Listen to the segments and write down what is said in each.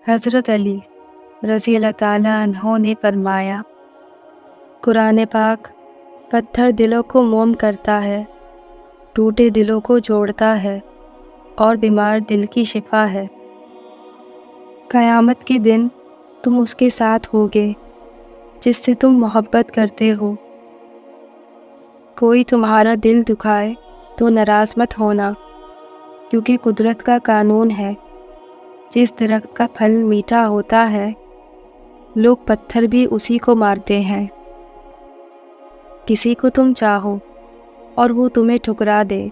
حضرت علی رضی اللہ تعالیٰ عنہ نے فرمایا، قرآن پاک پتھر دلوں کو موم کرتا ہے، ٹوٹے دلوں کو جوڑتا ہے اور بیمار دل کی شفا ہے۔ قیامت کے دن تم اس کے ساتھ ہوگے جس سے تم محبت کرتے ہو۔ کوئی تمہارا دل دکھائے تو ناراض مت ہونا، کیونکہ قدرت کا قانون ہے، جس درخت کا پھل میٹھا ہوتا ہے لوگ پتھر بھی اسی کو مارتے ہیں۔ کسی کو تم چاہو اور وہ تمہیں ٹھکرا دے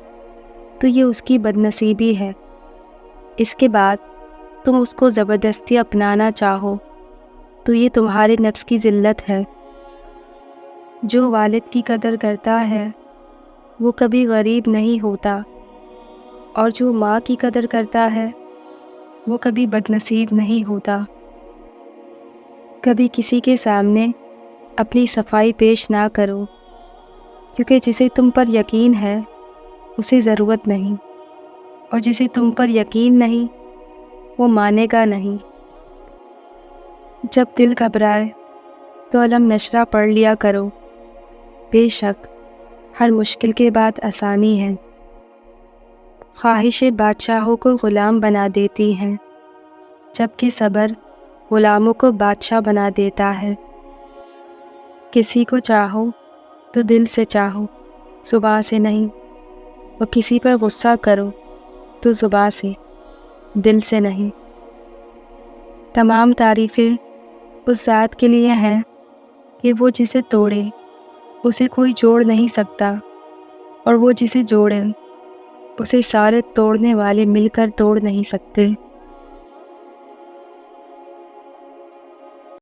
تو یہ اس کی بدنصیبی ہے۔ اس کے بعد تم اس کو زبردستی اپنانا چاہو تو یہ تمہارے نفس کی ذلت ہے۔ جو والد کی قدر کرتا ہے وہ کبھی غریب نہیں ہوتا، اور جو ماں کی قدر کرتا ہے وہ کبھی بدنصیب نہیں ہوتا۔ کبھی کسی کے سامنے اپنی صفائی پیش نہ کرو، کیونکہ جسے تم پر یقین ہے اسے ضرورت نہیں، اور جسے تم پر یقین نہیں وہ مانے گا نہیں۔ جب دل گھبرائے تو علم نشرہ پڑھ لیا کرو، بے شک ہر مشکل کے بعد آسانی ہے۔ خواہشیں بادشاہوں کو غلام بنا دیتی ہیں، جبکہ صبر غلاموں کو بادشاہ بنا دیتا ہے۔ کسی کو چاہو تو دل سے چاہو، زبان سے نہیں، اور کسی پر غصہ کرو تو زبان سے، دل سے نہیں۔ تمام تعریفیں اس ذات کے لیے ہیں کہ وہ جسے توڑے اسے کوئی جوڑ نہیں سکتا، اور وہ جسے جوڑے اسے سارے توڑنے والے مل کر توڑ نہیں سکتے۔